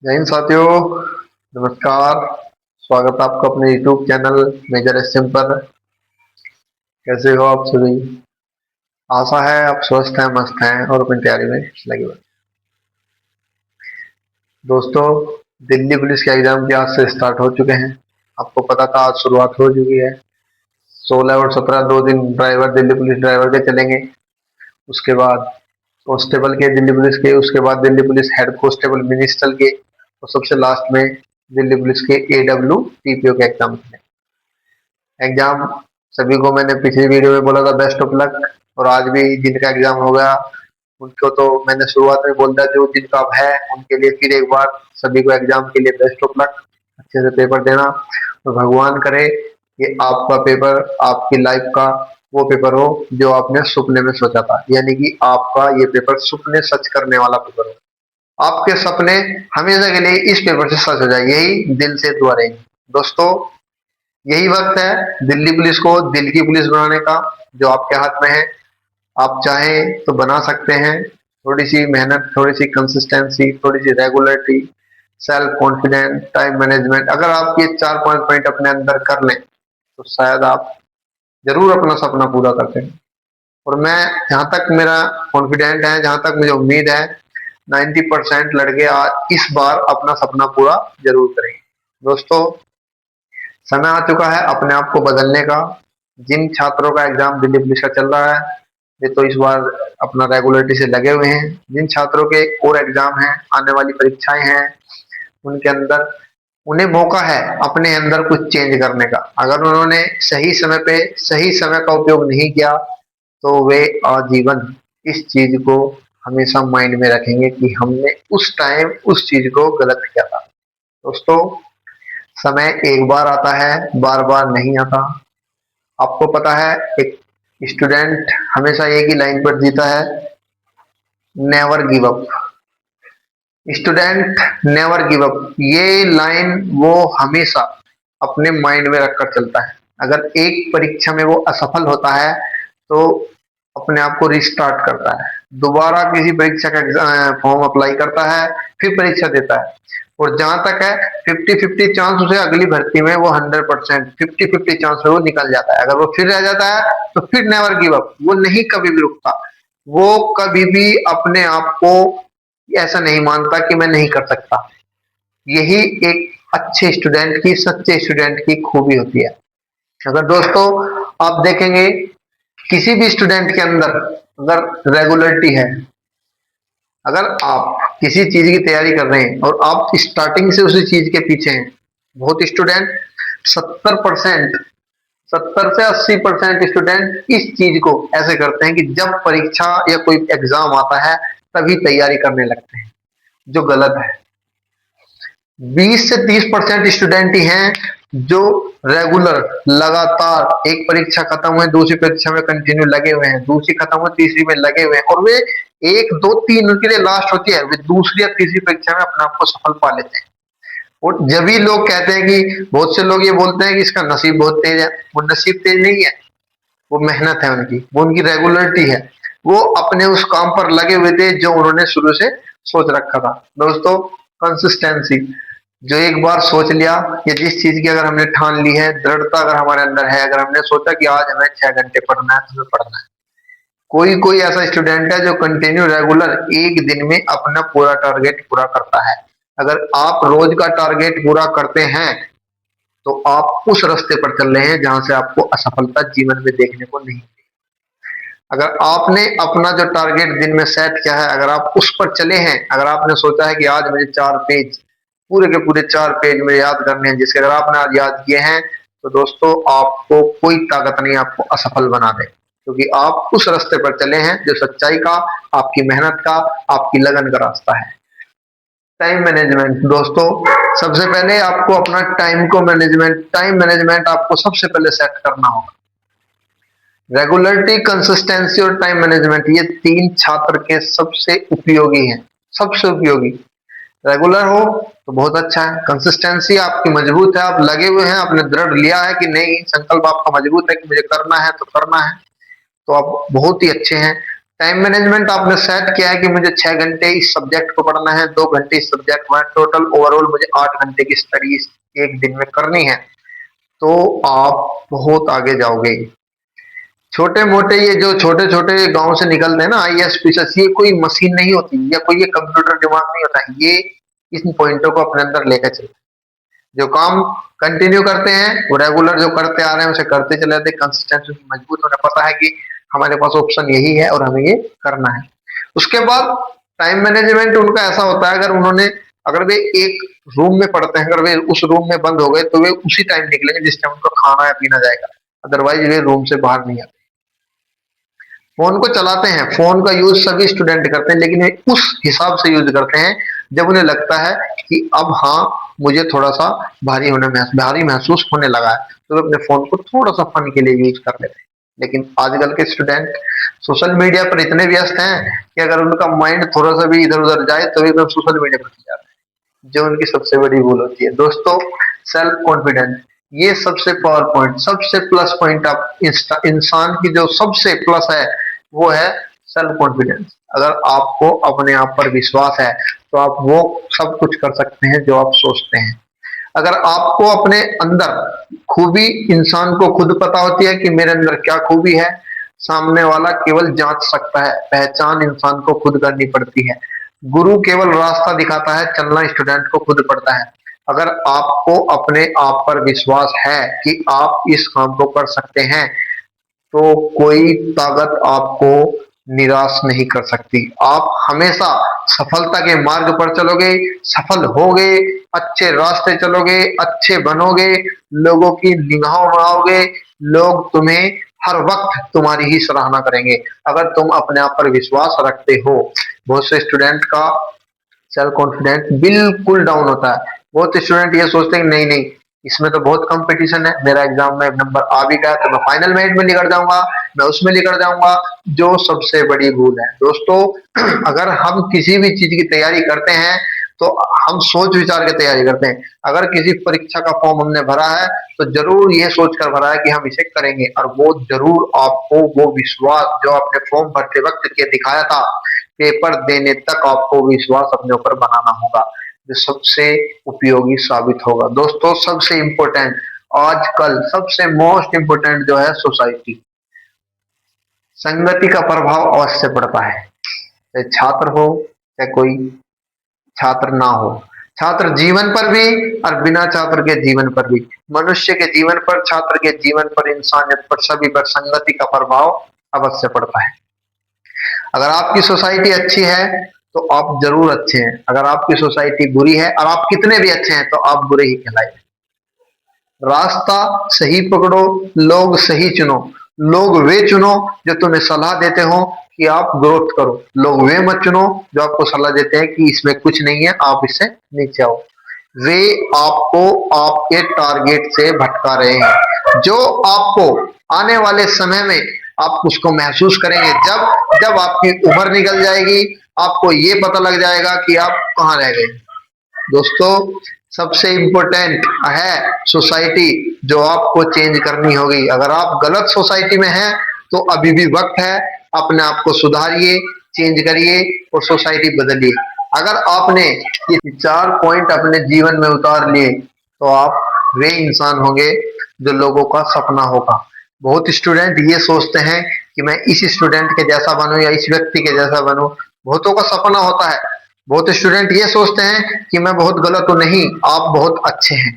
जय हिंद साथियों। नमस्कार। स्वागत है आपका अपने YouTube चैनल मेजर एसएम पर। कैसे हो आप सभी? आशा है आप स्वस्थ हैं, मस्त हैं और अपनी तैयारी में लगे हुए हैं। दोस्तों, दिल्ली पुलिस के एग्जाम के आज से स्टार्ट हो चुके हैं। आपको पता था आज शुरुआत हो चुकी है। 16 और 17 2 दिन ड्राइवर दिल्ली पुलिस ड्राइवर के चलेंगे। उसके बाद कांस्टेबल के दिल्ली पुलिस के, उसके बाद Delhi police head constable minister के, और सबसे लास्ट में दिल्ली पुलिस के AW TPO के एग्जाम। एग्जाम सभी को मैंने पिछली वीडियो में बोला था बेस्ट ऑफ लक। और आज भी जिनका एग्जाम हो गया उनको तो मैंने शुरुआत में बोल दिया, जो जिनका अब है उनके लिए फिर एक बार सभी को एग्जाम के लिए बेस्ट ऑफ लक। अच्छे से पेपर देना और भगवान करे कि आपका पेपर आपकी लाइफ का वो पेपर हो जो आपने सपने में सोचा था, यानी कि आपका ये पेपर सपने सच करने वाला पेपर हो। आपके सपने हमेशा के लिए इस पेपर से सच हो जाए, यही दिल से दुआ रहेगी। दोस्तों, यही वक्त है दिल्ली पुलिस को दिल की पुलिस बनाने का, जो आपके हाथ में है। आप चाहें तो बना सकते हैं। थोड़ी सी मेहनत, थोड़ी सी कंसिस्टेंसी, थोड़ी सी regularity, self confidence, time management, अगर आप ये 4-5 पॉइंट अपने अंदर कर लें तो शायद आप जरूर अपना सपना पूरा करते हैं। और मैं, जहां तक मेरा कॉन्फिडेंट है, जहां तक मुझे उम्मीद है, 90% लड़के आज इस बार अपना सपना पूरा जरूर करेंगे। दोस्तों, समय आ चुका है अपने आप को बदलने का। जिन छात्रों का एग्जाम दिल्ली पुलिस का चल रहा है, ये तो इस बार अपना रेगुलरिटी से लगे हुए हैं। जिन छात्रों के और एग्जाम हैं, आने वाली परीक्षाएं हैं, उनके अंदर उन्हें मौका है अपने अंदर कुछ चेंज करने का। अगर उन्होंने सही समय पे सही समय का उपयोग नहीं किया तो वे आजीवन इस चीज को हमेशा माइंड में रखेंगे कि हमने उस टाइम उस चीज को गलत किया था। दोस्तों, समय एक बार आता है, बार बार नहीं आता। आपको पता है, एक स्टूडेंट हमेशा एक ही लाइन पर जीता है, never give up. Student never give up, ये लाइन वो हमेशा अपने माइंड में रखकर चलता है। अगर एक परीक्षा में वो असफल होता है तो अपने आप को रिस्टार्ट करता है, दोबारा किसी परीक्षा का फॉर्म अप्लाई करता है, फिर परीक्षा देता है। और जहां तक है 50-50 चांस उसे अगली भर्ती में वो 100% 50-50 चांस में वो निकल जाता है। अगर वो फिर रह जाता है तो फिर नेवर गिव अप, वो नहीं कभी भी रुकता। वो कभी भी अपने आप को ऐसा नहीं मानता कि मैं नहीं कर सकता। यही एक अच्छे स्टूडेंट की, सच्चे स्टूडेंट की खूबी होती है। अगर दोस्तों आप देखेंगे किसी भी स्टूडेंट के अंदर अगर रेगुलरिटी है, अगर आप किसी चीज की तैयारी कर रहे हैं और आप स्टार्टिंग से उसी चीज के पीछे हैं, बहुत स्टूडेंट 70% 70 से 80% स्टूडेंट इस चीज को ऐसे करते हैं कि जब परीक्षा या कोई एग्जाम आता है तभी तैयारी करने लगते हैं, जो गलत है। 20 से 30% स्टूडेंट ही हैं जो रेगुलर लगातार एक परीक्षा खत्म हुए दूसरी परीक्षा में कंटिन्यू लगे हुए हैं, दूसरी खत्म हुई तीसरी में लगे हुए हैं, और वे 1 2 3 उनके लिए लास्ट होती है, वे दूसरी या तीसरी परीक्षा में अपने आप को सफल पा लेते हैं। और जब भी लोग कहते हैं कि, बहुत से लोग ये बोलते हैं कि इसका नसीब बहुत तेज है, वो नसीब तेज नहीं है, वो मेहनत है उनकी, वो उनकी रेगुलरिटी है। वो अपने उस काम पर लगे हुए थे जो उन्होंने शुरू से सोच रखा था। दोस्तों, कंसिस्टेंसी, जो एक बार सोच लिया कि जिस चीज की अगर हमने ठान ली है, दृढ़ता अगर हमारे अंदर है, अगर हमने सोचा कि आज हमें 6 घंटे पढ़ना है तो हमें पढ़ना है। कोई कोई ऐसा स्टूडेंट है जो कंटिन्यू रेगुलर एक दिन में अपना पूरा टारगेट पूरा करता है। अगर आप रोज का टारगेट पूरा करते हैं तो आप उस रास्ते पर चल रहे हैं जहां से आपको असफलता जीवन में देखने को नहीं। अगर आपने अपना जो टारगेट दिन में सेट किया है, अगर आप उस पर चले हैं, अगर आपने सोचा है कि आज मुझे 4 पेज, पूरे के पूरे 4 पेज मुझे याद करने हैं, जिसके अगर आपने आज याद किए हैं तो दोस्तों आपको कोई ताकत नहीं आपको असफल बना दे, क्योंकि आप उस रास्ते पर चले हैं जो सच्चाई का, आपकी मेहनत का, आपकी लगन का रास्ता है। टाइम मैनेजमेंट, दोस्तों सबसे पहले आपको अपना टाइम मैनेजमेंट आपको सबसे पहले सेट करना होगा। रेगुलरिटी, कंसिस्टेंसी और टाइम मैनेजमेंट, ये 3 छात्र के सबसे उपयोगी हैं, सबसे उपयोगी। रेगुलर हो तो बहुत अच्छा है, कंसिस्टेंसी आपकी मजबूत है, आप लगे हुए हैं, आपने दृढ़ लिया है कि नहीं, संकल्प आपका मजबूत है कि मुझे करना है तो करना है, तो आप बहुत ही अच्छे हैं। टाइम मैनेजमेंट आपने सेट किया है कि मुझे 6 घंटे इस सब्जेक्ट को पढ़ना है, 2 घंटे इस सब्जेक्ट में, टोटल ओवरऑल मुझे 8 घंटे की स्टडी एक दिन में करनी है, तो आप बहुत आगे जाओगे। छोटे मोटे ये जो छोटे छोटे गांव से निकलते हैं ना आईएएस पीसीएस, ये कोई मशीन नहीं होती या कोई ये कंप्यूटर दिमाग नहीं होता, ये इन पॉइंटों को अपने अंदर लेकर चलते, जो काम कंटिन्यू करते हैं वो रेगुलर जो करते आ रहे हैं उसे करते चले जाते, कंसिस्टेंसी मजबूत होना, पता है कि हमारे पास ऑप्शन यही है और हमें ये करना है। उसके बाद टाइम मैनेजमेंट उनका ऐसा होता है, अगर वे एक रूम में पढ़ते हैं, अगर वे उस रूम में बंद हो गए तो वे उसी टाइम निकलेंगे जिस टाइम उनको खाना या पीना जाएगा, अदरवाइज वे रूम से बाहर नहीं आते। फोन को चलाते हैं, फोन का यूज सभी स्टूडेंट करते हैं, लेकिन वे उस हिसाब से यूज करते हैं जब उन्हें लगता है कि अब हाँ मुझे थोड़ा सा भारी महसूस होने लगा है, तो वे अपने फोन को थोड़ा सा फन के लिए यूज कर लेते हैं। लेकिन आजकल के स्टूडेंट सोशल मीडिया पर इतने व्यस्त हैं कि अगर उनका माइंड थोड़ा सा भी इधर उधर जाए तो वे एकदम सोशल मीडिया पर जाते हैं, जो उनकी सबसे बड़ी भूल होती है। दोस्तों, सेल्फ कॉन्फिडेंस ये सबसे पावर पॉइंट, सबसे प्लस पॉइंट आप इंसान की जो सबसे प्लस है वो है सेल्फ कॉन्फिडेंस। अगर आपको अपने आप पर विश्वास है तो आप वो सब कुछ कर सकते हैं जो आप सोचते हैं। अगर आपको अपने अंदर खूबी, इंसान को खुद पता होती है कि मेरे अंदर क्या खूबी है, सामने वाला केवल जांच सकता है, पहचान इंसान को खुद करनी पड़ती है। गुरु केवल रास्ता दिखाता है, चलना स्टूडेंट को खुद पड़ता है। अगर आपको अपने आप पर विश्वास है कि आप इस काम को कर सकते हैं तो कोई ताकत आपको निराश नहीं कर सकती। आप हमेशा सफलता के मार्ग पर चलोगे, सफल होगे, अच्छे रास्ते चलोगे, अच्छे बनोगे, लोगों की निगाहों में आओगे, लोग तुम्हें हर वक्त तुम्हारी ही सराहना करेंगे अगर तुम अपने आप पर विश्वास रखते हो। बहुत से स्टूडेंट का सेल्फ कॉन्फिडेंस बिल्कुल डाउन होता है। बहुत स्टूडेंट ये सोचते हैं कि नहीं नहीं, इसमें तो बहुत कंपटीशन है, मेरा एग्जाम में नंबर आ भी गया तो मैं फाइनल मेरिट में निकल जाऊंगा, मैं उसमें निकल जाऊंगा, जो सबसे बड़ी भूल है। दोस्तों, अगर हम किसी भी चीज की तैयारी करते हैं तो हम सोच विचार के तैयारी करते हैं। अगर किसी परीक्षा का फॉर्म हमने भरा है तो जरूर ये सोचकर भरा है कि हम इसे करेंगे, और वो जरूर आपको वो विश्वास जो आपने फॉर्म भरते वक्त के दिखाया था, पेपर देने तक आपको विश्वास अपने ऊपर बनाना होगा, जो सबसे उपयोगी साबित होगा। दोस्तों, सबसे इंपॉर्टेंट आजकल सबसे मोस्ट इंपॉर्टेंट जो है सोसाइटी, संगति का प्रभाव अवश्य पड़ता है, चाहे छात्र हो चाहे कोई छात्र ना हो, छात्र जीवन पर भी और बिना छात्र के जीवन पर भी, मनुष्य के जीवन पर, छात्र के जीवन पर, इंसानियत पर, सभी पर संगति का प्रभाव अवश्य पड़ता है। अगर आपकी सोसाइटी अच्छी है तो आप जरूर अच्छे हैं, अगर आपकी सोसाइटी बुरी है और आप कितने भी अच्छे हैं तो आप बुरे ही कहलाए। रास्ता सही पकड़ो, लोग सही चुनो, लोग वे चुनो जो तुम्हें सलाह देते हो कि आप ग्रोथ करो, लोग वे मत चुनो जो आपको सलाह देते हैं कि इसमें कुछ नहीं है, आप इससे नीचे आओ। वे आपको आपके टारगेट से भटका रहे हैं, जो आपको आने वाले समय में आप उसको महसूस करेंगे जब जब आपकी उम्र निकल जाएगी, आपको ये पता लग जाएगा कि आप कहाँ रह गए। दोस्तों, सबसे इंपॉर्टेंट है सोसाइटी जो आपको चेंज करनी होगी। अगर आप गलत सोसाइटी में हैं तो अभी भी वक्त है, अपने आप को सुधारिए, चेंज करिए और सोसाइटी बदलिए। अगर आपने ये 4 पॉइंट अपने जीवन में उतार लिए तो आप वे इंसान होंगे जो लोगों का सपना होगा। बहुत स्टूडेंट ये सोचते हैं कि मैं इस स्टूडेंट के जैसा बनूं या इस व्यक्ति के जैसा बनूं, बहुतों का सपना होता है। बहुत स्टूडेंट ये सोचते हैं कि मैं बहुत गलत हूं, नहीं, आप बहुत अच्छे हैं।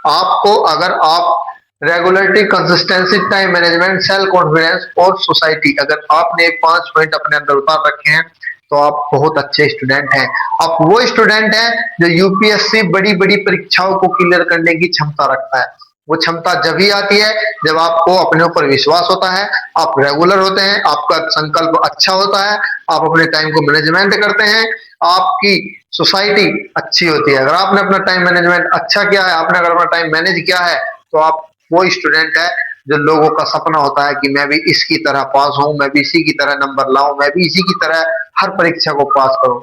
आपको, अगर आप regularity, consistency, time management, self confidence और सोसाइटी, अगर आपने 5 पॉइंट अपने अंदर उतार रखे हैं तो आप बहुत अच्छे स्टूडेंट हैं। आप वो स्टूडेंट हैं जो यूपीएससी बड़ी बड़ी परीक्षाओं को क्लियर करने की क्षमता रखता है। वो क्षमता जब ही आती है जब आपको अपने ऊपर विश्वास होता है, आप रेगुलर होते हैं, आपका संकल्प अच्छा होता है, आप अपने टाइम को मैनेजमेंट करते हैं, आपकी सोसाइटी अच्छी होती है। अगर आपने अपना टाइम मैनेजमेंट अच्छा किया है, आपने अगर अपना टाइम मैनेज किया है तो आप वो स्टूडेंट है जो लोगों का सपना होता है कि मैं भी इसकी तरह पास हूं, मैं भी इसी की तरह नंबर लाऊं, मैं भी इसी की तरह हर परीक्षा को पास करूं।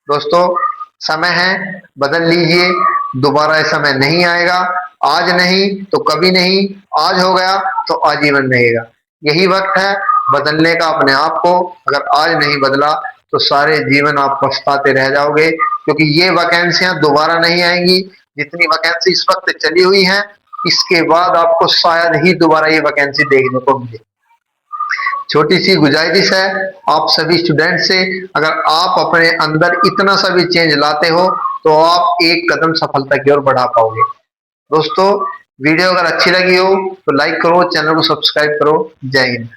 दोस्तों, समय है, बदल लीजिए, दोबारा ये समय नहीं आएगा। आज नहीं तो कभी नहीं, आज हो गया तो आजीवन रहेगा। यही वक्त है बदलने का अपने आप को। अगर आज नहीं बदला तो सारे जीवन आप पछताते रह जाओगे, क्योंकि ये वैकेंसियां दोबारा नहीं आएंगी। जितनी वैकेंसी इस वक्त चली हुई हैं, इसके बाद आपको शायद ही दोबारा ये वैकेंसी देखने को मिले। छोटी सी गुजारिश है आप सभी स्टूडेंट से, अगर आप अपने अंदर इतना सा भी चेंज लाते हो तो आप एक कदम सफलता की ओर बढ़ा पाओगे। दोस्तों, वीडियो अगर अच्छी लगी हो तो लाइक करो, चैनल को सब्सक्राइब करो। जय हिंद।